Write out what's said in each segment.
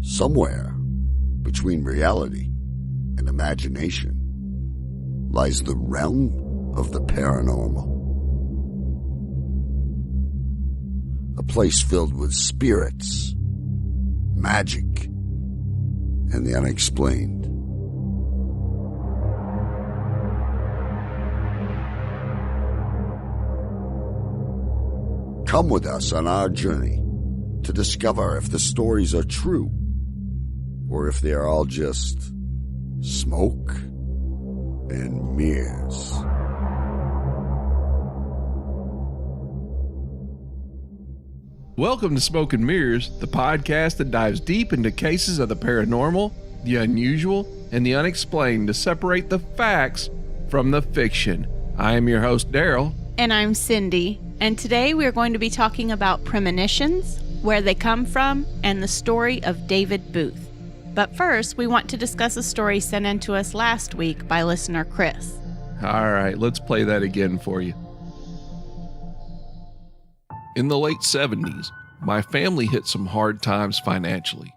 Somewhere between reality and imagination lies the realm of the paranormal. A place filled with spirits, magic, and the unexplained. Come with us on our journey to discover if the stories are true or if they are all just smoke and mirrors. Welcome to Smoke and Mirrors, the podcast that dives deep into cases of the paranormal, the unusual, and the unexplained to separate the facts from the fiction. I am your host, Darrell. And I'm Cindi. And today we are going to be talking about premonitions, where they come from, and the story of David Booth. But first, we want to discuss a story sent in to us last week by listener Kris. All right, let's play that again for you. In the late 70s, my family hit some hard times financially.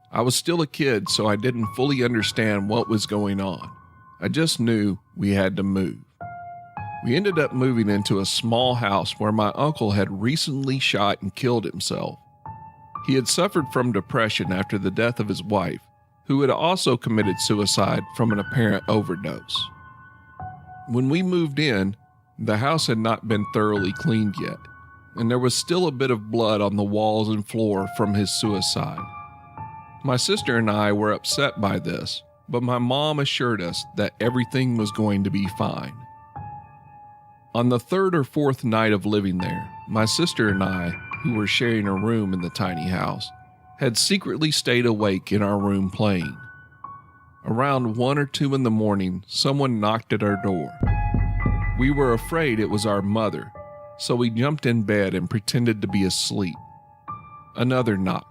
I was still a kid, so I didn't fully understand what was going on. I just knew we had to move. We ended up moving into a small house where my uncle had recently shot and killed himself. He had suffered from depression after the death of his wife, who had also committed suicide from an apparent overdose. When we moved in, the house had not been thoroughly cleaned yet, and there was still a bit of blood on the walls and floor from his suicide. My sister and I were upset by this, but my mom assured us that everything was going to be fine. On the third or fourth night of living there, my sister and I, who were sharing a room in the tiny house, had secretly stayed awake in our room playing. Around 1 or 2 in the morning, someone knocked at our door. We were afraid it was our mother, so we jumped in bed and pretended to be asleep. Another knock,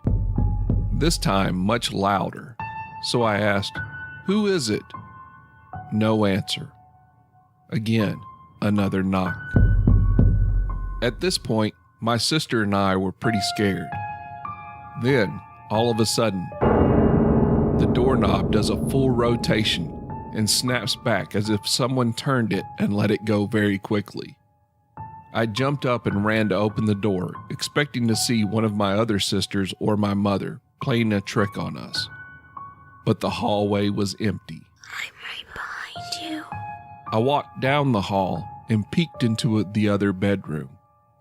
this time much louder, so I asked, "Who is it?" No answer. Again, another knock. At this point, my sister and I were pretty scared. Then, all of a sudden, the doorknob does a full rotation and snaps back as if someone turned it and let it go very quickly. I jumped up and ran to open the door, expecting to see one of my other sisters or my mother playing a trick on us. But the hallway was empty. I'm right behind you. I walked down the hall and peeked into the other bedroom.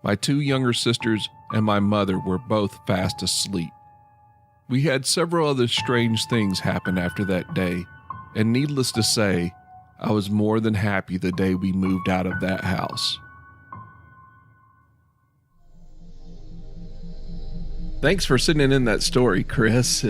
My 2 younger sisters and my mother were both fast asleep. We had several other strange things happen after that day, and needless to say, I was more than happy the day we moved out of that house. Thanks for sending in that story, Kris.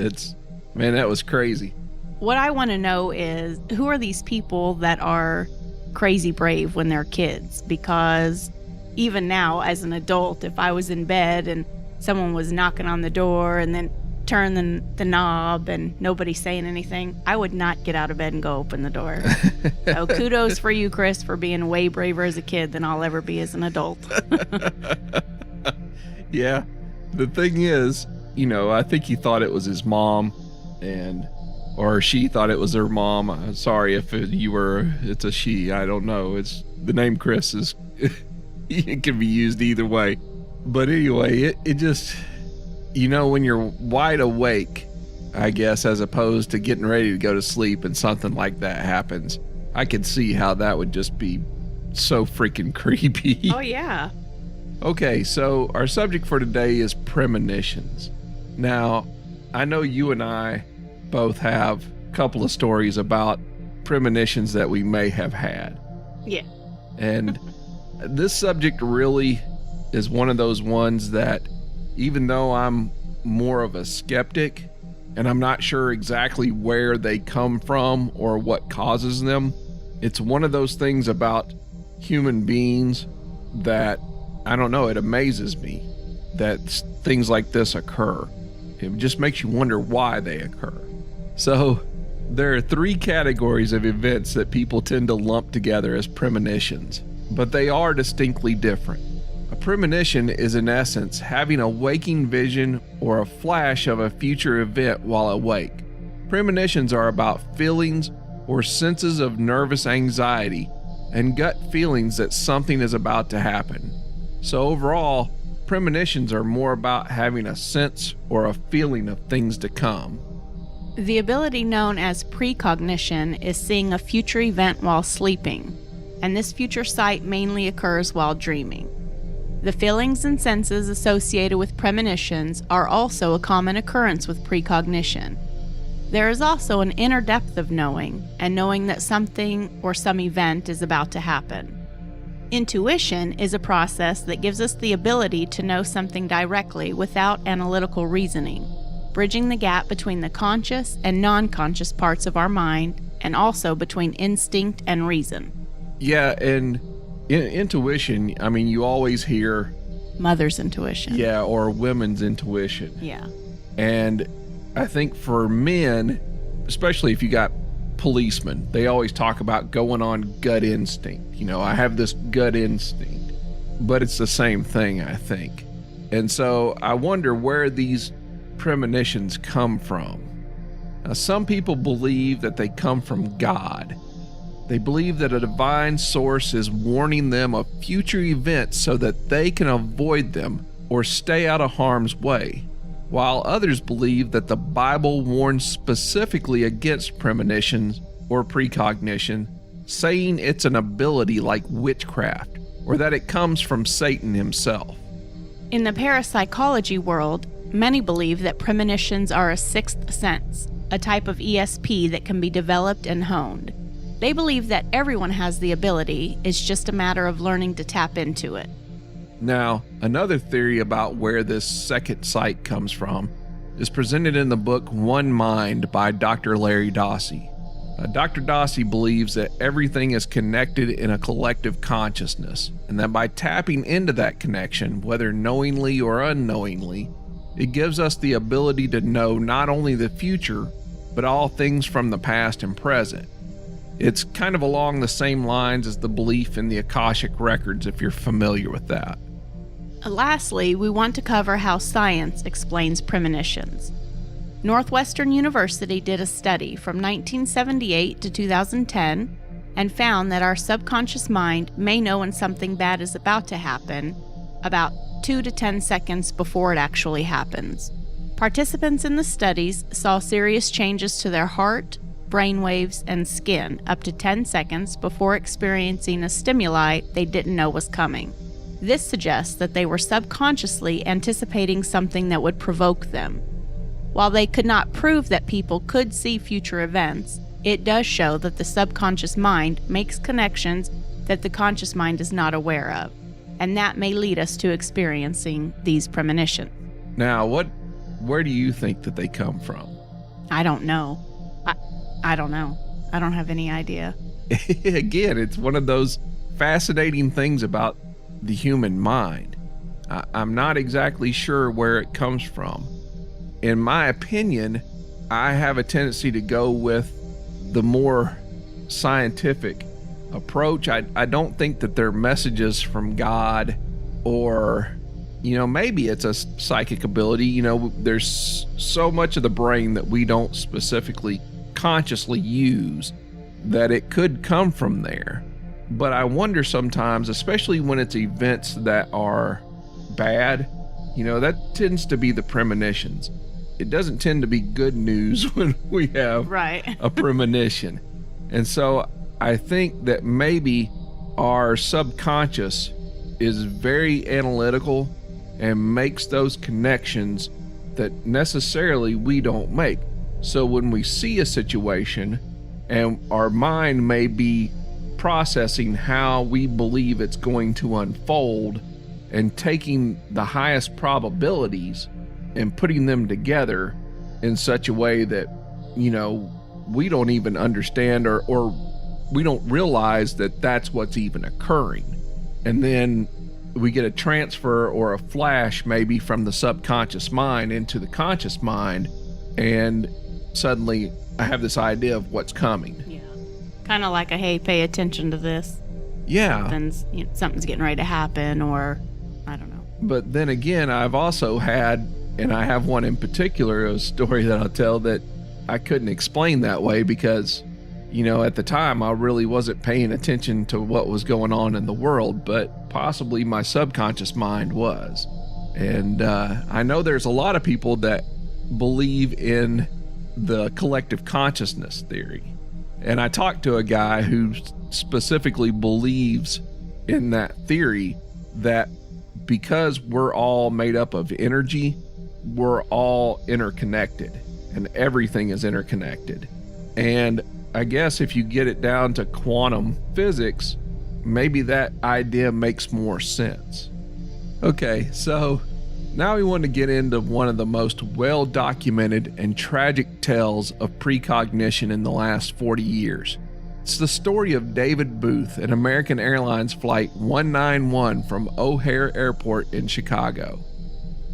Man, that was crazy. What I want to know is, who are these people that are crazy brave when they're kids? Because even now, as an adult, if I was in bed and someone was knocking on the door and then turn the knob and nobody's saying anything, I would not get out of bed and go open the door. So kudos for you, Kris, for being way braver as a kid than I'll ever be as an adult. Yeah. The thing is, I think he thought it was his mom, or she thought it was her mom. I'm sorry if it's a she. I don't know. It's the name Kris is, it can be used either way. But anyway, it just, when you're wide awake, I guess, as opposed to getting ready to go to sleep and something like that happens, I can see how that would just be so freaking creepy. Oh, yeah. Okay, so our subject for today is premonitions. Now, I know you and I both have a couple of stories about premonitions that we may have had. Yeah. And this subject really is one of those ones that, even though I'm more of a skeptic and I'm not sure exactly where they come from or what causes them, it's one of those things about human beings that, I don't know, it amazes me that things like this occur. It just makes you wonder why they occur. So there are 3 categories of events that people tend to lump together as premonitions, but they are distinctly different. A premonition is, in essence, having a waking vision or a flash of a future event while awake. Premonitions are about feelings or senses of nervous anxiety and gut feelings that something is about to happen. So overall, premonitions are more about having a sense or a feeling of things to come. The ability known as precognition is seeing a future event while sleeping, and this future sight mainly occurs while dreaming. The feelings and senses associated with premonitions are also a common occurrence with precognition. There is also an inner depth of knowing, and knowing that something or some event is about to happen. Intuition is a process that gives us the ability to know something directly without analytical reasoning, bridging the gap between the conscious and non-conscious parts of our mind, and also between instinct and reason. Yeah, and intuition, I mean, you always hear Mother's intuition. yeah, or women's intuition. Yeah. And I think for men, especially if you got policemen, they always talk about going on gut instinct. You know, I have this gut instinct, but it's the same thing, I think. And so I wonder where these premonitions come from. Now, some people believe that they come from God. They believe that a divine source is warning them of future events so that they can avoid them or stay out of harm's way, while others believe that the Bible warns specifically against premonitions or precognition, saying it's an ability like witchcraft, or that it comes from Satan himself. In the parapsychology world, many believe that premonitions are a sixth sense, a type of ESP that can be developed and honed. They believe that everyone has the ability, it's just a matter of learning to tap into it. Now, another theory about where this second sight comes from is presented in the book One Mind by Dr. Larry Dossey. Dr. Dossey believes that everything is connected in a collective consciousness, and that by tapping into that connection, whether knowingly or unknowingly, it gives us the ability to know not only the future, but all things from the past and present. It's kind of along the same lines as the belief in the Akashic Records, if you're familiar with that. Lastly, we want to cover how science explains premonitions. Northwestern University did a study from 1978 to 2010 and found that our subconscious mind may know when something bad is about to happen about 2 to 10 seconds before it actually happens. Participants in the studies saw serious changes to their heart, brainwaves, and skin up to 10 seconds before experiencing a stimuli they didn't know was coming. This suggests that they were subconsciously anticipating something that would provoke them. While they could not prove that people could see future events, it does show that the subconscious mind makes connections that the conscious mind is not aware of, and that may lead us to experiencing these premonitions. Now, where do you think that they come from? I don't know. I don't know. I don't have any idea. Again, it's one of those fascinating things about the human mind. I'm not exactly sure where it comes from. In my opinion, I have a tendency to go with the more scientific approach. I don't think that they're messages from God, or, maybe it's a psychic ability. There's so much of the brain that we don't specifically consciously use that it could come from there. But I wonder sometimes, especially when it's events that are bad, that tends to be the premonitions. It doesn't tend to be good news when we have a premonition. And so I think that maybe our subconscious is very analytical and makes those connections that necessarily we don't make. So when we see a situation and our mind may be processing how we believe it's going to unfold and taking the highest probabilities and putting them together in such a way that, we don't even understand or we don't realize that that's what's even occurring. And then we get a transfer or a flash maybe from the subconscious mind into the conscious mind, and suddenly I have this idea of what's coming. Yeah. Kind of like a, hey, pay attention to this. Yeah. Something's getting ready to happen, or I don't know. But then again, I've also had And I have one in particular, a story that I'll tell that I couldn't explain that way because, at the time I really wasn't paying attention to what was going on in the world, but possibly my subconscious mind was. And I know there's a lot of people that believe in the collective consciousness theory. And I talked to a guy who specifically believes in that theory that because we're all made up of energy, we're all interconnected and everything is interconnected. And I guess if you get it down to quantum physics, maybe that idea makes more sense. Okay, so now we want to get into one of the most well-documented and tragic tales of precognition in the last 40 years. It's the story of David Booth and American Airlines Flight 191 from O'Hare Airport in Chicago.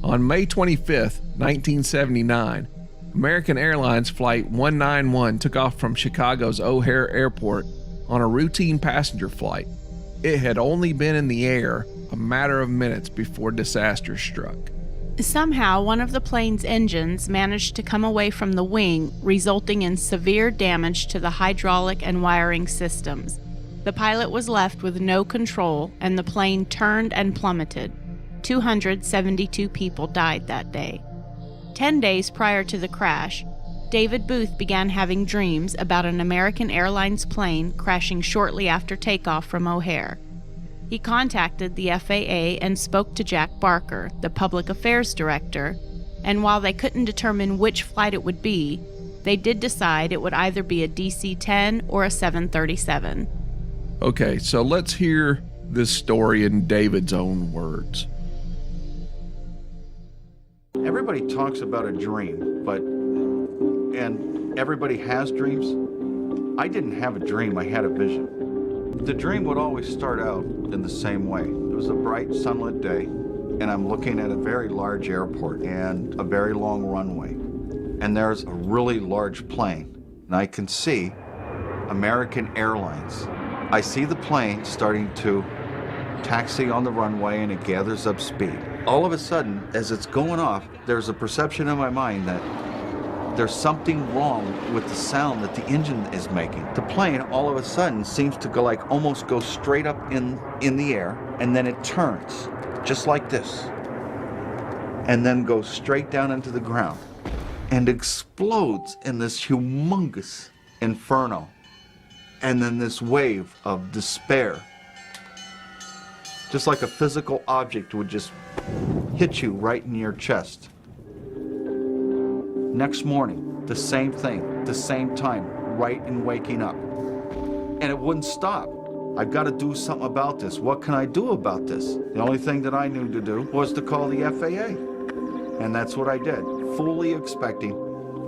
On May 25th, 1979, American Airlines Flight 191 took off from Chicago's O'Hare Airport on a routine passenger flight. It had only been in the air a matter of minutes before disaster struck. Somehow, one of the plane's engines managed to come away from the wing, resulting in severe damage to the hydraulic and wiring systems. The pilot was left with no control, and the plane turned and plummeted. 272 people died that day. 10 days prior to the crash, David Booth began having dreams about an American Airlines plane crashing shortly after takeoff from O'Hare. He contacted the FAA and spoke to Jack Barker, the public affairs director, and while they couldn't determine which flight it would be, they did decide it would either be a DC-10 or a 737. Okay, so let's hear this story in David's own words. Everybody talks about a dream, and everybody has dreams. I didn't have a dream, I had a vision. The dream would always start out in the same way. It was a bright, sunlit day, and I'm looking at a very large airport and a very long runway. And there's a really large plane, and I can see American Airlines. I see the plane starting to taxi on the runway, and it gathers up speed. All of a sudden, as it's going off, there's a perception in my mind that there's something wrong with the sound that the engine is making. The plane all of a sudden seems to go almost go straight up in the air, and then it turns just like this, and then goes straight down into the ground and explodes in this humongous inferno, and then this wave of despair, just like a physical object would just hit you right in your chest. Next morning, the same thing, the same time, right in waking up. And it wouldn't stop. I've got to do something about this. What can I do about this? The only thing that I knew to do was to call the FAA. And that's what I did, fully expecting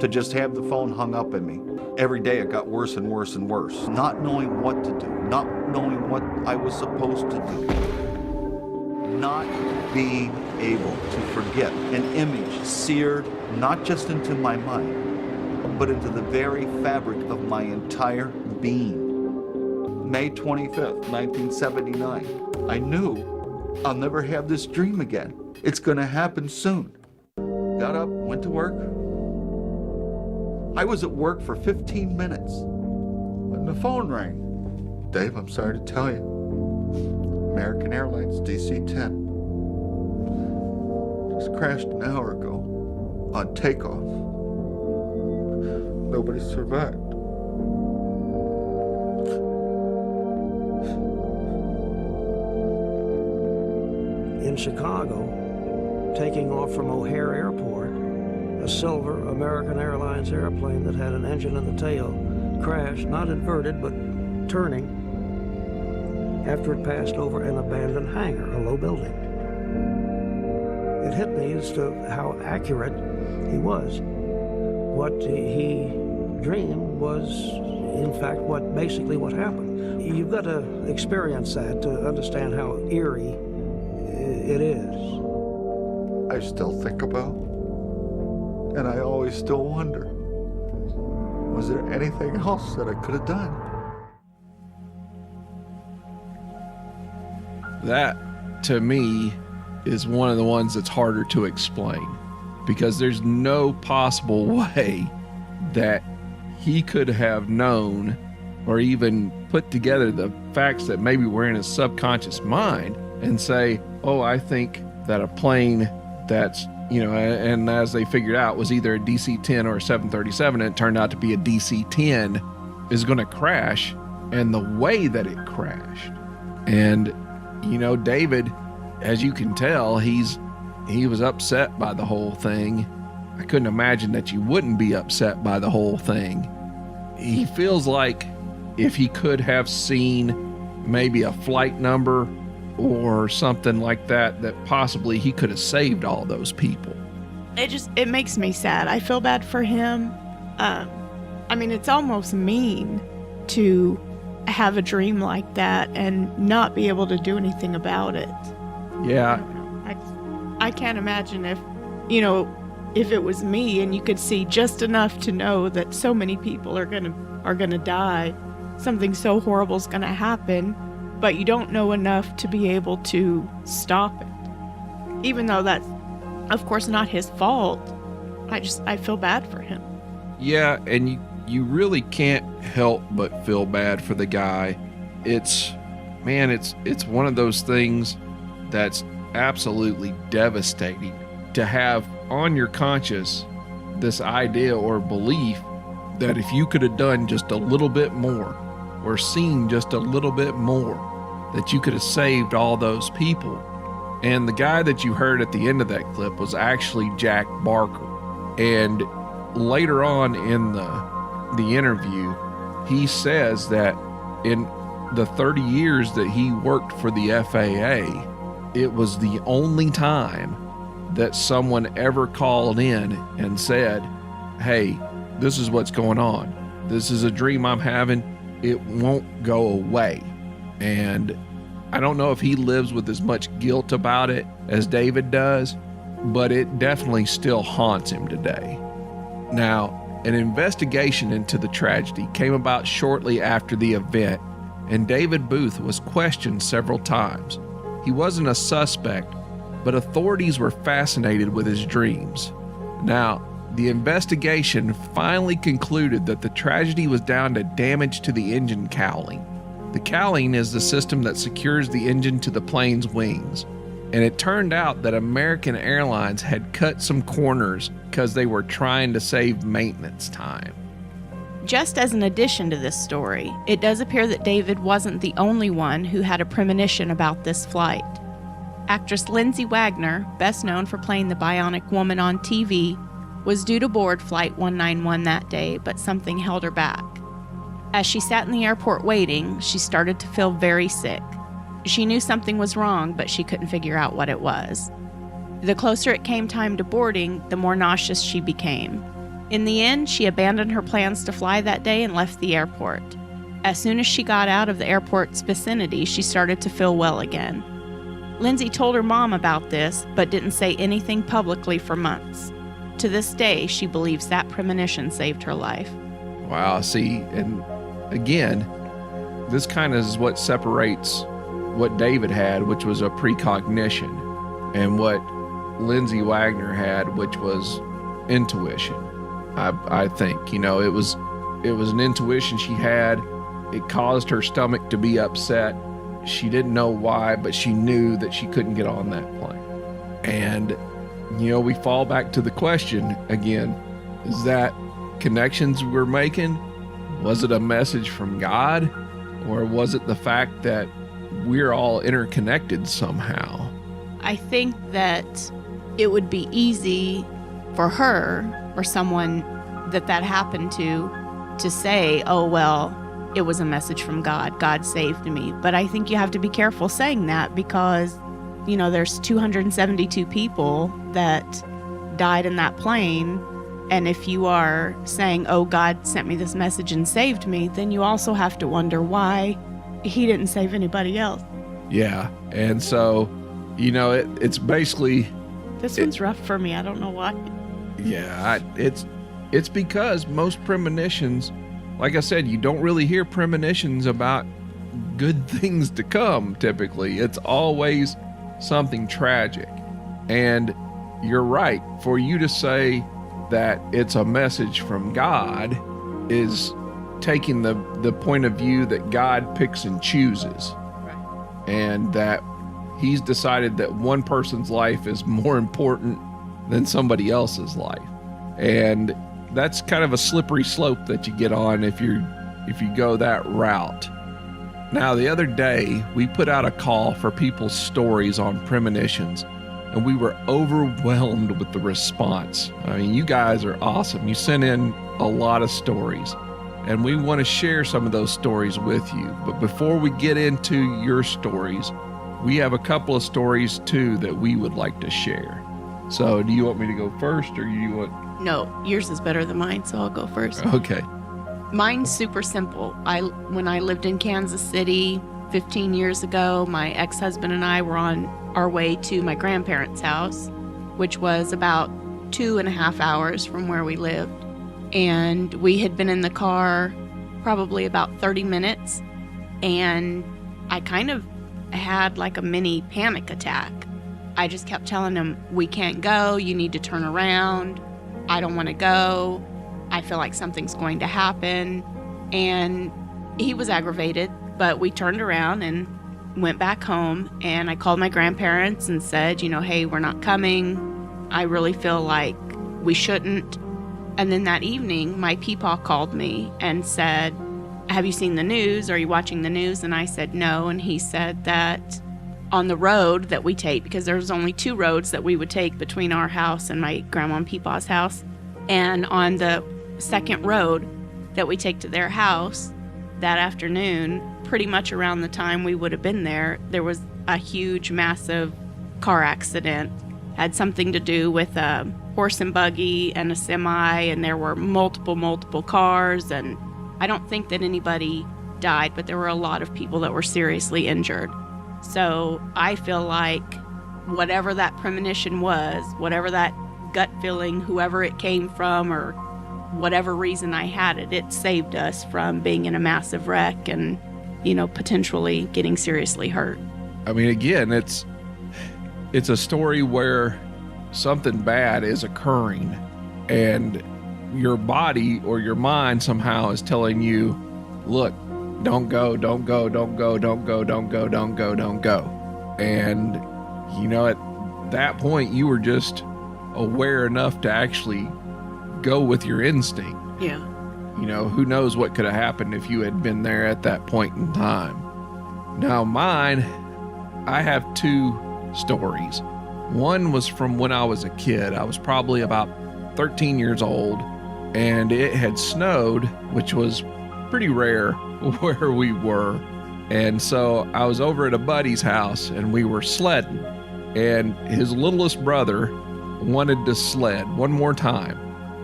to just have the phone hung up in me. Every day it got worse and worse and worse. Not knowing what to do, not knowing what I was supposed to do. Not being able to forget an image seared not just into my mind, but into the very fabric of my entire being. May 25th, 1979. I knew I'll never have this dream again. It's gonna happen soon. Got up, went to work. I was at work for 15 minutes when the phone rang. Dave, I'm sorry to tell you, American Airlines DC-10 just crashed an hour ago on takeoff. Nobody survived. In Chicago, taking off from O'Hare Airport, a silver American Airlines airplane that had an engine in the tail crashed, not inverted, but turning, after it passed over an abandoned hangar, a low building. It hit me as to how accurate he was. What he dreamed was, in fact, basically what happened. You've got to experience that to understand how eerie it is. I still think about, and I always still wonder, was there anything else that I could have done? That, to me, is one of the ones that's harder to explain because there's no possible way that he could have known or even put together the facts that maybe were in his subconscious mind and say, oh, I think that a plane that's, and as they figured out was either a DC-10 or a 737, and it turned out to be a DC-10, is going to crash, and the way that it crashed. And, David, as you can tell, he was upset by the whole thing. I couldn't imagine that you wouldn't be upset by the whole thing. He feels like if he could have seen maybe a flight number or something like that, that possibly he could have saved all those people. It makes me sad. I feel bad for him. It's almost mean to have a dream like that and not be able to do anything about it. Yeah. I can't imagine if it was me and you could see just enough to know that so many people are gonna die, something so horrible is gonna happen, but you don't know enough to be able to stop it. Even though that's, of course, not his fault, I feel bad for him. Yeah, and you really can't help but feel bad for the guy. It's one of those things that's absolutely devastating to have on your conscience this idea or belief that if you could have done just a little bit more or seen just a little bit more, that you could have saved all those people. And the guy that you heard at the end of that clip was actually Jack Barker. And later on in the interview, he says that in the 30 years that he worked for the FAA, it was the only time that someone ever called in and said, hey, this is what's going on. This is a dream I'm having. It won't go away. And I don't know if he lives with as much guilt about it as David does, but it definitely still haunts him today. Now, an investigation into the tragedy came about shortly after the event, and David Booth was questioned several times. He wasn't a suspect, but authorities were fascinated with his dreams. Now, the investigation finally concluded that the tragedy was down to damage to the engine cowling. The cowling is the system that secures the engine to the plane's wings. And it turned out that American Airlines had cut some corners because they were trying to save maintenance time. Just as an addition to this story, it does appear that David wasn't the only one who had a premonition about this flight. Actress Lindsay Wagner, best known for playing the Bionic Woman on TV, was due to board Flight 191 that day, but something held her back. As she sat in the airport waiting, she started to feel very sick. She knew something was wrong, but she couldn't figure out what it was. The closer it came time to boarding, the more nauseous she became. In the end, she abandoned her plans to fly that day and left the airport. As soon as she got out of the airport's vicinity, she started to feel well again. Lindsay told her mom about this, but didn't say anything publicly for months. To this day, she believes that premonition saved her life. Wow, see, and again, this kind of is what separates what David had, which was a precognition, and what Lindsay Wagner had, which was intuition. I think, it was an intuition she had. It caused her stomach to be upset. She didn't know why, but she knew that she couldn't get on that plane. And, we fall back to the question again, is that connections we're making? Was it a message from God? Or was it the fact that we're all interconnected somehow? I think that it would be easy for her or someone that happened to say, oh, well, it was a message from God. God saved me. But I think you have to be careful saying that because, there's 272 people that died in that plane. And if you are saying, oh, God sent me this message and saved me, then you also have to wonder why he didn't save anybody else. Yeah. And so, it's basically... This one's rough for me. I don't know why. Yeah, it's because most premonitions, like I said, you don't really hear premonitions about good things to come, typically. It's always something tragic. And you're right. For you to say that it's a message from God is taking the point of view that God picks and chooses. Right. And that he's decided that one person's life is more important than somebody else's life. And that's kind of a slippery slope that you get on if you go that route. Now, the other day, we put out a call for people's stories on Premonitions, and we were overwhelmed with the response. I mean, you guys are awesome. You sent in a lot of stories, and we want to share some of those stories with you. But before we get into your stories, we have a couple of stories too that we would like to share. So do you want me to go first, or you want... No, yours is better than mine, so I'll go first. Okay. Mine's super simple. When I lived in Kansas City 15 years ago, my ex-husband and I were on our way to my grandparents' house, which was about 2.5 hours from where we lived. And we had been in the car probably about 30 minutes, and I kind of had like a mini panic attack. I just kept telling him, we can't go, you need to turn around, I don't want to go, I feel like something's going to happen. And he was aggravated, but we turned around and went back home, and I called my grandparents and said, hey, we're not coming. I really feel like we shouldn't. And then that evening, my peepaw called me and said, have you seen the news? Are you watching the news? And I said no. And he said that on the road that we take, because there's only 2 roads that we would take between our house and my grandma and peepaw's house, and on the second road that we take to their house that afternoon, pretty much around the time we would have been there was a huge, massive car accident. Had something to do with a horse and buggy and a semi, and there were multiple cars, and I don't think that anybody died, but there were a lot of people that were seriously injured. So I feel like whatever that premonition was, whatever that gut feeling, whoever it came from, or whatever reason I had it, it saved us from being in a massive wreck and, potentially getting seriously hurt. I mean, again, it's a story where something bad is occurring, and your body or your mind somehow is telling you, look, don't go. And, at that point, you were just aware enough to actually go with your instinct. Yeah. Who knows what could have happened if you had been there at that point in time. Now, mine, I have 2 stories. One was from when I was a kid. I was probably about 13 years old, and it had snowed, which was pretty rare where we were. And so I was over at a buddy's house, and we were sledding, and his littlest brother wanted to sled one more time.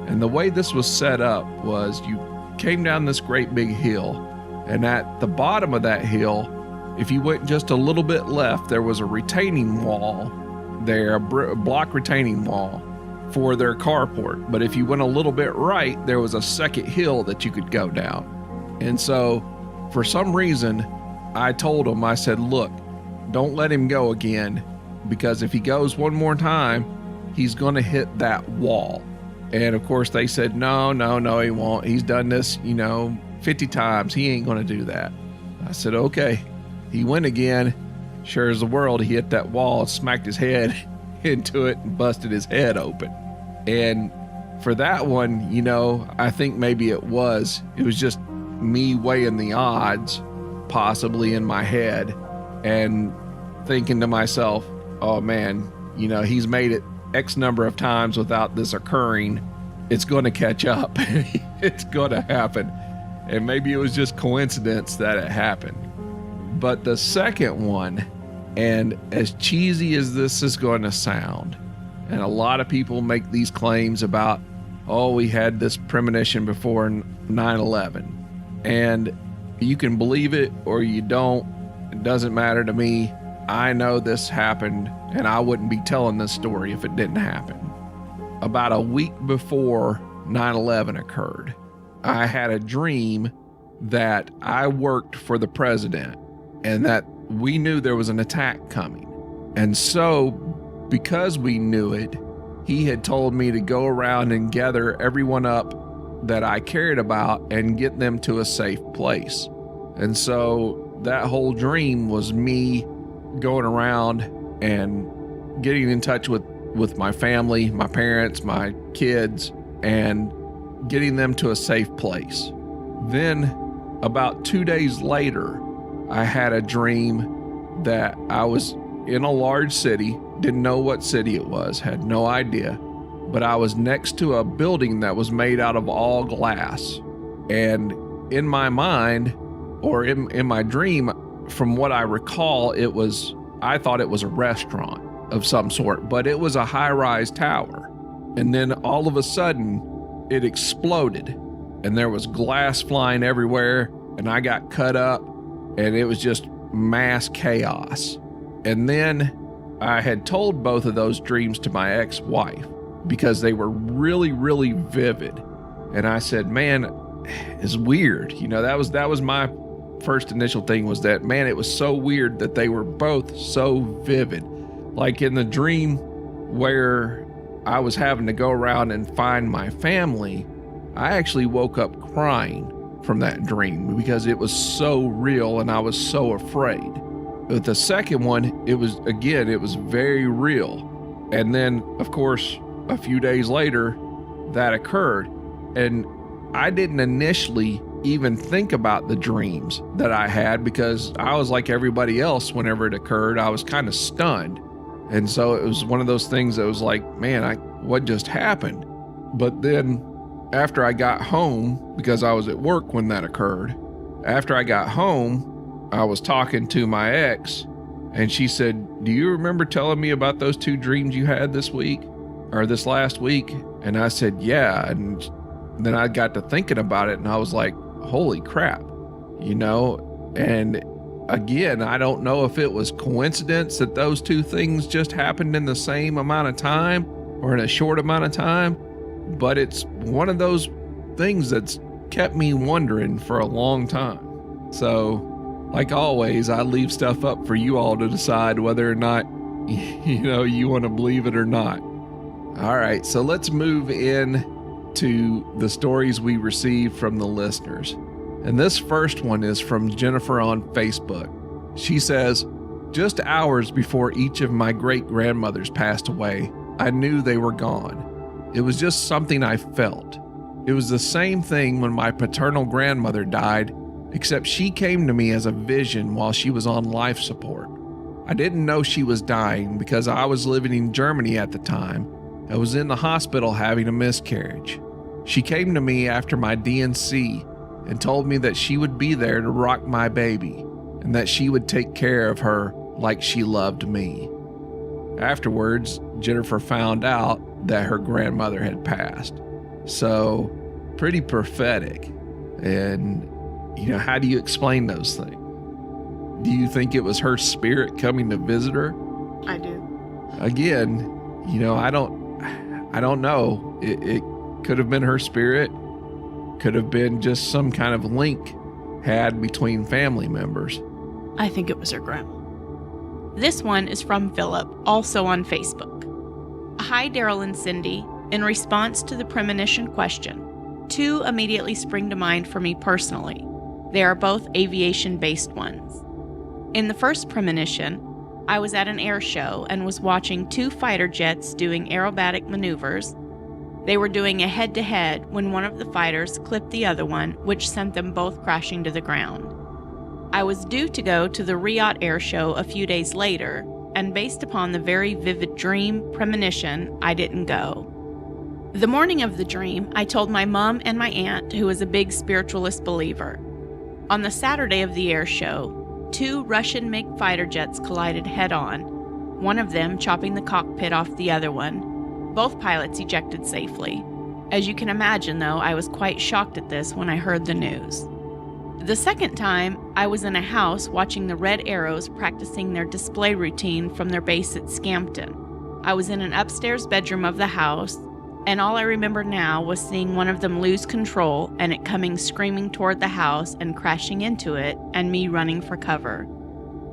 And the way this was set up was you came down this great big hill, and at the bottom of that hill, if you went just a little bit left, there was a retaining wall there, a block retaining wall for their carport. But if you went a little bit right, there was a second hill that you could go down. And so for some reason, I told him, I said, look, don't let him go again, because if he goes one more time, he's going to hit that wall. And of course they said, no, he won't. He's done this, 50 times. He ain't going to do that. I said, okay. He went again. Sure as the world, he hit that wall and smacked his head into it and busted his head open. And for that one, I think maybe it was just me weighing the odds possibly in my head and thinking to myself, oh man, he's made it X number of times without this occurring. It's going to catch up. It's going to happen. And maybe it was just coincidence that it happened. But the second one, and as cheesy as this is going to sound, and a lot of people make these claims about, oh, we had this premonition before 9/11. And you can believe it or you don't. It doesn't matter to me. I know this happened, and I wouldn't be telling this story if it didn't happen. About a week before 9/11 occurred, I had a dream that I worked for the president and that we knew there was an attack coming. And so, because we knew it, he had told me to go around and gather everyone up that I cared about and get them to a safe place. And so that whole dream was me going around and getting in touch with my family, my parents, my kids, and getting them to a safe place. Then about 2 days later, I had a dream that I was in a large city, didn't know what city it was, had no idea, but I was next to a building that was made out of all glass. And in my mind, or in my dream, from what I recall, I thought it was a restaurant of some sort, but it was a high-rise tower. And then all of a sudden, it exploded, and there was glass flying everywhere, and I got cut up, and it was just mass chaos. And then I had told both of those dreams to my ex-wife because they were really, really vivid. And I said, man, it's weird. That was my first initial thing, was that, man, it was so weird that they were both so vivid. Like in the dream where I was having to go around and find my family, I actually woke up crying from that dream because it was so real and I was so afraid. But the second one, it was very real. And then, of course, a few days later, that occurred. And I didn't initially even think about the dreams that I had because I was like everybody else whenever it occurred. I was kind of stunned. And so it was one of those things that was like, man, what just happened? But then after I got home, because I was at work when that occurred, after I got home, I was talking to my ex, and she said, do you remember telling me about those 2 dreams you had this week or this last week? And I said, yeah. And then I got to thinking about it, and I was like, holy crap, and again, I don't know if it was coincidence that those 2 things just happened in the same amount of time or in a short amount of time, but it's one of those things that's kept me wondering for a long time. So, like always, I leave stuff up for you all to decide whether or not, you want to believe it or not. All right, so let's move in to the stories we received from the listeners. And this first one is from Jennifer on Facebook. She says, just hours before each of my great-grandmothers passed away, I knew they were gone. It was just something I felt. It was the same thing when my paternal grandmother died, except she came to me as a vision while she was on life support. I didn't know she was dying because I was living in Germany at the time. I was in the hospital having a miscarriage. She came to me after my D&C and told me that she would be there to rock my baby and that she would take care of her like she loved me. Afterwards, Jennifer found out that her grandmother had passed. So, pretty prophetic. And, how do you explain those things? Do you think it was her spirit coming to visit her? I do. Again, I don't know. It could have been her spirit. Could have been just some kind of link had between family members. I think it was her grandma. This one is from Philip, also on Facebook. Hi, Darrell and Cindi. In response to the premonition question, 2 immediately spring to mind for me personally. They are both aviation-based ones. In the first premonition, I was at an air show and was watching 2 fighter jets doing aerobatic maneuvers. They were doing a head-to-head when one of the fighters clipped the other one, which sent them both crashing to the ground. I was due to go to the Riyadh Air Show a few days later, and based upon the very vivid dream premonition, I didn't go. The morning of the dream, I told my mom and my aunt, who is a big spiritualist believer. On the Saturday of the air show, 2 Russian MiG fighter jets collided head-on, one of them chopping the cockpit off the other one. Both pilots ejected safely. As you can imagine, though, I was quite shocked at this when I heard the news. The second time, I was in a house watching the Red Arrows practicing their display routine from their base at Scampton. I was in an upstairs bedroom of the house, and all I remember now was seeing one of them lose control and it coming screaming toward the house and crashing into it, and me running for cover.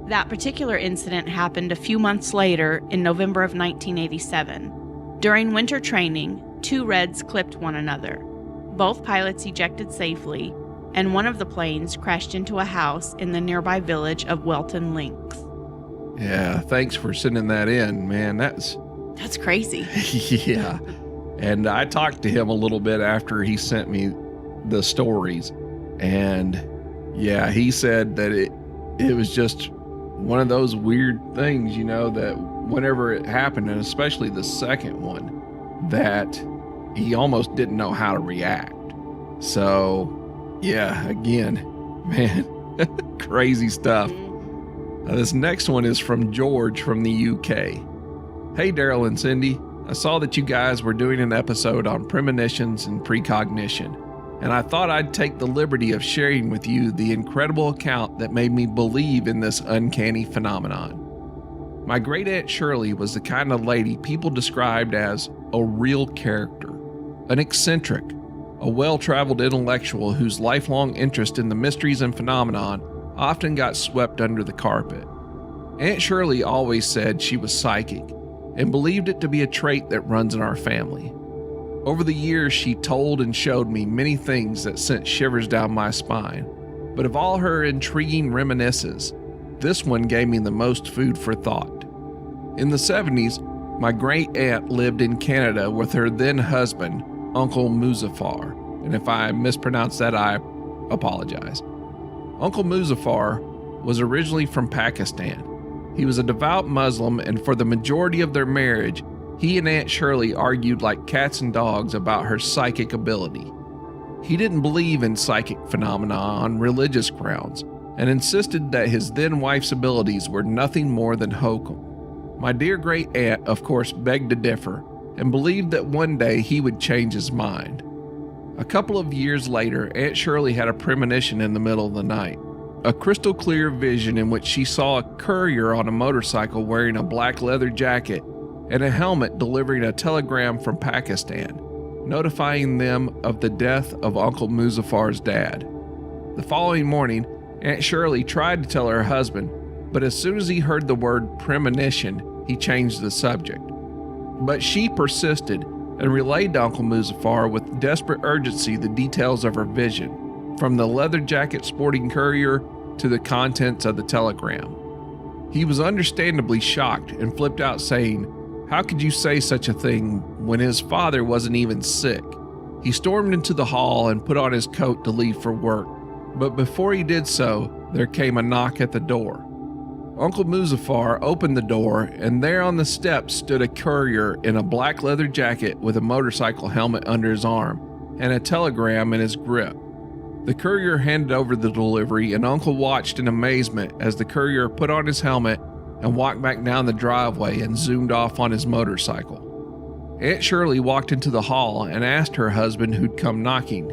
That particular incident happened a few months later in November of 1987. During winter training, 2 Reds clipped one another. Both pilots ejected safely, and one of the planes crashed into a house in the nearby village of Welton Links. Yeah, thanks for sending that in, man. That's crazy. Yeah. And I talked to him a little bit after he sent me the stories. And yeah, he said that it was just one of those weird things, that whenever it happened, and especially the second one, that he almost didn't know how to react. So yeah, again, man, crazy stuff. This next one is from George from the UK. Hey, Darrell and Cindi. I saw that you guys were doing an episode on premonitions and precognition, and I thought I'd take the liberty of sharing with you the incredible account that made me believe in this uncanny phenomenon. My great aunt Shirley was the kind of lady people described as a real character, an eccentric, a well-traveled intellectual whose lifelong interest in the mysteries and phenomenon often got swept under the carpet. Aunt Shirley always said she was psychic and believed it to be a trait that runs in our family. Over the years, she told and showed me many things that sent shivers down my spine, but of all her intriguing reminiscences, this one gave me the most food for thought. In the 70s, my great aunt lived in Canada with her then husband, Uncle Muzaffar, and if I mispronounce that, I apologize. Uncle Muzaffar was originally from Pakistan. He was a devout Muslim, and for the majority of their marriage, he and Aunt Shirley argued like cats and dogs about her psychic ability. He didn't believe in psychic phenomena on religious grounds, and insisted that his then wife's abilities were nothing more than hokum. My dear great aunt, of course, begged to differ, and believed that one day he would change his mind. A couple of years later, Aunt Shirley had a premonition in the middle of the night. A crystal clear vision in which she saw a courier on a motorcycle wearing a black leather jacket and a helmet delivering a telegram from Pakistan, notifying them of the death of Uncle Muzaffar's dad. The following morning, Aunt Shirley tried to tell her husband, but as soon as he heard the word premonition, he changed the subject. But she persisted and relayed to Uncle Muzaffar with desperate urgency the details of her vision, from the leather jacket sporting courier to the contents of the telegram. He was understandably shocked and flipped out, saying, "How could you say such a thing when his father wasn't even sick?" He stormed into the hall and put on his coat to leave for work, but before he did so, there came a knock at the door. Uncle Muzaffar opened the door, and there on the steps stood a courier in a black leather jacket with a motorcycle helmet under his arm and a telegram in his grip. The courier handed over the delivery, and Uncle watched in amazement as the courier put on his helmet and walked back down the driveway and zoomed off on his motorcycle. Aunt Shirley walked into the hall and asked her husband who'd come knocking.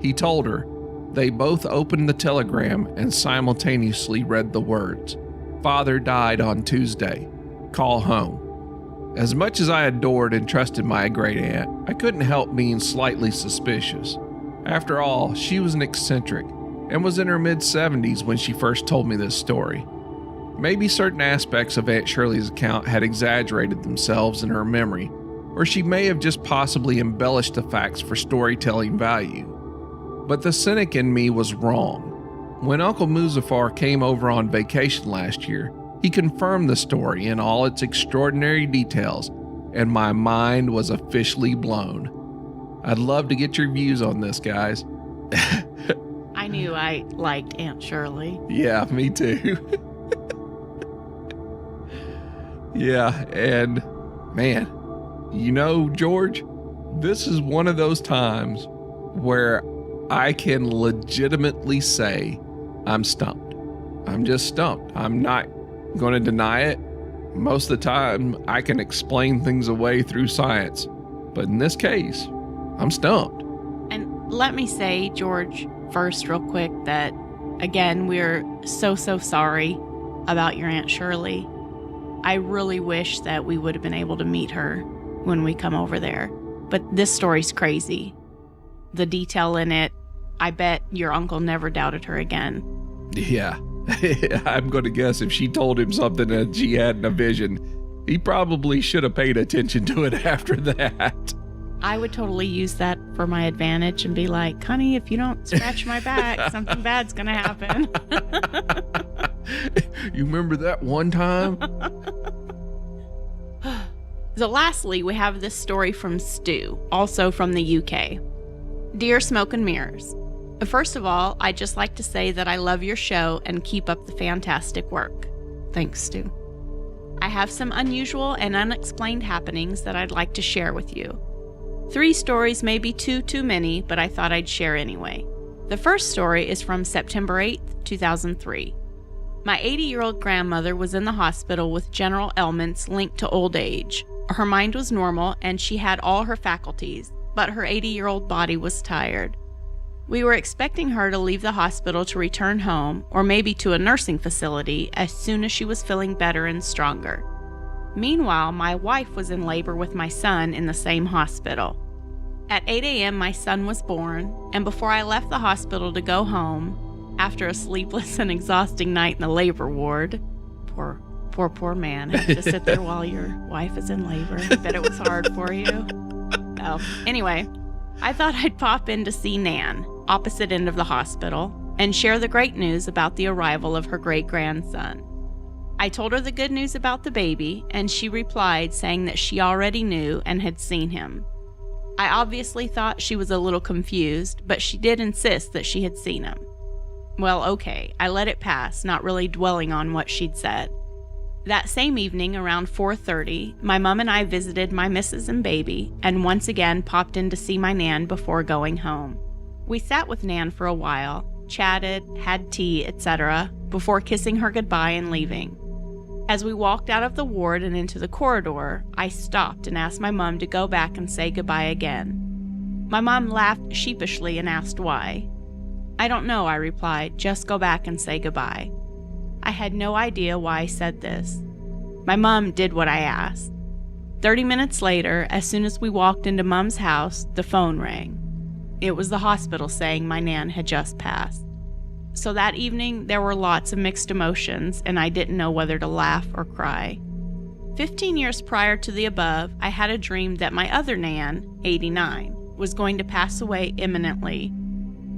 He told her. They both opened the telegram and simultaneously read the words, "Father died on Tuesday. Call home." As much as I adored and trusted my great aunt, I couldn't help being slightly suspicious. After all, she was an eccentric and was in her mid-70s when she first told me this story. Maybe certain aspects of Aunt Shirley's account had exaggerated themselves in her memory, or she may have just possibly embellished the facts for storytelling value. But the cynic in me was wrong. When Uncle Muzaffar came over on vacation last year, he confirmed the story in all its extraordinary details, and my mind was officially blown. I'd love to get your views on this, guys. I knew I liked Aunt Shirley. Yeah, me too. Yeah, and man, George, this is one of those times where I can legitimately say I'm stumped. I'm just stumped. I'm not going to deny it. Most of the time, I can explain things away through science. But in this case, I'm stumped. And let me say, George, first real quick, that, again, we're so sorry about your Aunt Shirley. I really wish that we would have been able to meet her when we come over there. But this story's crazy. The detail in it, I bet your uncle never doubted her again. Yeah. I'm going to guess if she told him something that she had in a vision, He probably should have paid attention to it after that. I would totally use that for my advantage and be like, honey, if you don't scratch my back, something bad's going to happen. You remember that one time? So lastly, we have this story from Stu, also from the UK. Dear Smoke and Mirrors, first of all, I'd just like to say that I love your show and keep up the fantastic work. Thanks, Stu. I have some unusual and unexplained happenings that I'd like to share with you. 3 stories may be too many, but I thought I'd share anyway. The first story is from September 8th, 2003. My 80-year-old grandmother was in the hospital with general ailments linked to old age. Her mind was normal and she had all her faculties, but her 80-year-old body was tired. We were expecting her to leave the hospital to return home, or maybe to a nursing facility, as soon as she was feeling better and stronger. Meanwhile, my wife was in labor with my son in the same hospital. At 8 a.m., my son was born, and before I left the hospital to go home, after a sleepless and exhausting night in the labor ward, poor man, have to sit there while your wife is in labor. I bet it was hard for you. Oh, anyway, I thought I'd pop in to see Nan, opposite end of the hospital, and share the great news about the arrival of her great-grandson. I told her the good news about the baby, and she replied saying that she already knew and had seen him. I obviously thought she was a little confused, but she did insist that she had seen him. Well, okay, I let it pass, not really dwelling on what she'd said. That same evening, around 4:30, my mom and I visited my missus and baby, and once again popped in to see my Nan before going home. We sat with Nan for a while, chatted, had tea, etc., before kissing her goodbye and leaving. As we walked out of the ward and into the corridor, I stopped and asked my mom to go back and say goodbye again. My mom laughed sheepishly and asked why. I don't know, I replied, just go back and say goodbye. I had no idea why I said this. My mom did what I asked. 30 minutes later, as soon as we walked into Mom's house, the phone rang. It was the hospital saying my Nan had just passed. So that evening, there were lots of mixed emotions, and I didn't know whether to laugh or cry. 15 years prior to the above, I had a dream that my other Nan, 89, was going to pass away imminently.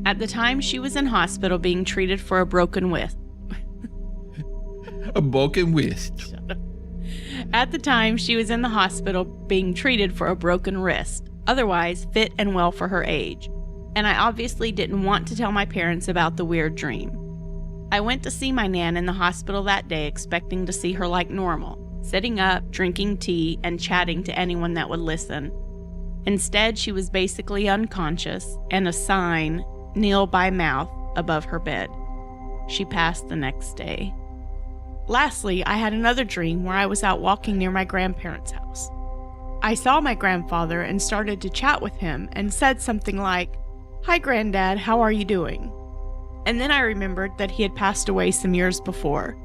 At the time, she was in hospital being treated for a broken wrist. A broken wrist. At the time, she was in the hospital being treated for a broken wrist, otherwise fit and well for her age. And I obviously didn't want to tell my parents about the weird dream. I went to see my Nan in the hospital that day expecting to see her like normal, sitting up, drinking tea, and chatting to anyone that would listen. Instead, she was basically unconscious, and a sign, "Kneel by mouth," above her bed. She passed the next day. Lastly, I had another dream where I was out walking near my grandparents' house. I saw my grandfather and started to chat with him and said something like, "Hi, Granddad, how are you doing?" And then I remembered that he had passed away some years before.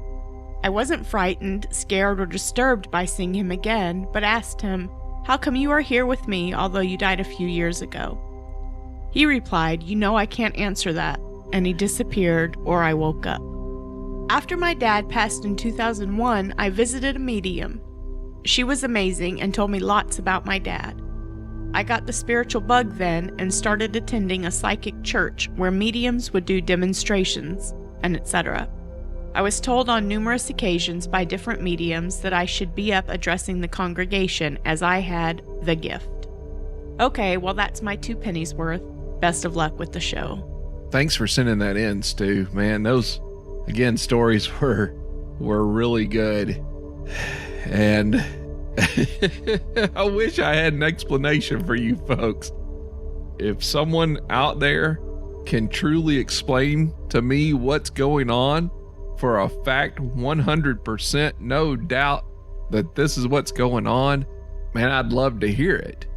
I wasn't frightened, scared, or disturbed by seeing him again, but asked him, "How come you are here with me, although you died a few years ago?" He replied, "You know I can't answer that," and he disappeared, or I woke up. After my dad passed in 2001, I visited a medium. She was amazing and told me lots about my dad. I got the spiritual bug then and started attending a psychic church where mediums would do demonstrations, and etc. I was told on numerous occasions by different mediums that I should be up addressing the congregation as I had the gift. Okay, well that's my 2 pennies worth. Best of luck with the show. Thanks for sending that in, Stu. Man, those, again, stories were really good. And I wish I had an explanation for you folks. If someone out there can truly explain to me what's going on, for a fact, 100%, no doubt that this is what's going on, man, I'd love to hear it.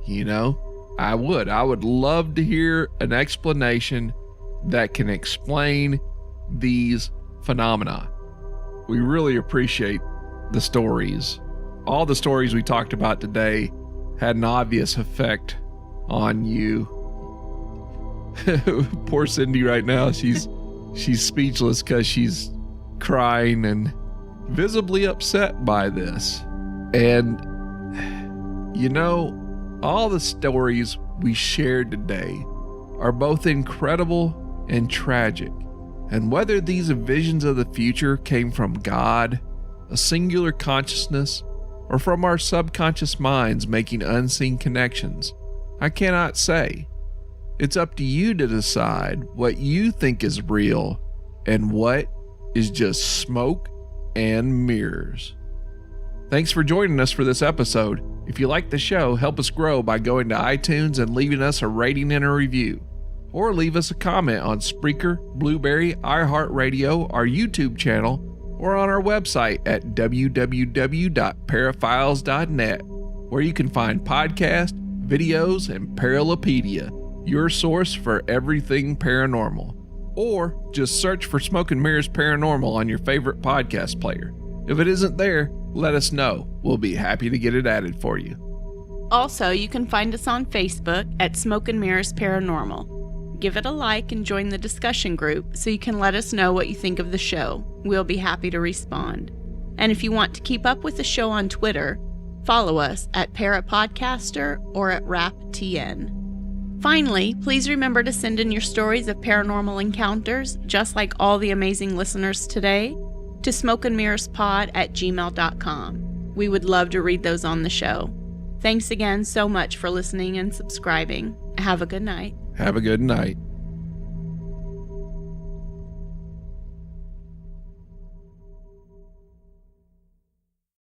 You know, I would love to hear an explanation that can explain these phenomena. We really appreciate the stories. All the stories we talked about today had an obvious effect on you. Poor Cindy right now, she's speechless because she's crying and visibly upset by this. And, you know, all the stories we shared today are both incredible and tragic. And whether these visions of the future came from God, a singular consciousness, or from our subconscious minds making unseen connections, I cannot say. It's up to you to decide what you think is real and what is just smoke and mirrors. Thanks for joining us for this episode. If you like the show, help us grow by going to iTunes and leaving us a rating and a review. Or leave us a comment on Spreaker, Blueberry, iHeartRadio, our YouTube channel, or on our website at www.paraphiles.net, where you can find podcasts, videos, and Paralopedia, your source for everything paranormal. Or just search for Smoke and Mirrors Paranormal on your favorite podcast player. If it isn't there, let us know. We'll be happy to get it added for you. Also, you can find us on Facebook at Smoke and Mirrors Paranormal. Give it a like and join the discussion group so you can let us know what you think of the show. We'll be happy to respond. And if you want to keep up with the show on Twitter, follow us at Parapodcaster or at RapTN. Finally, please remember to send in your stories of paranormal encounters, just like all the amazing listeners today, to smokeandmirrorspod@gmail.com. We would love to read those on the show. Thanks again so much for listening and subscribing. Have a good night. Have a good night.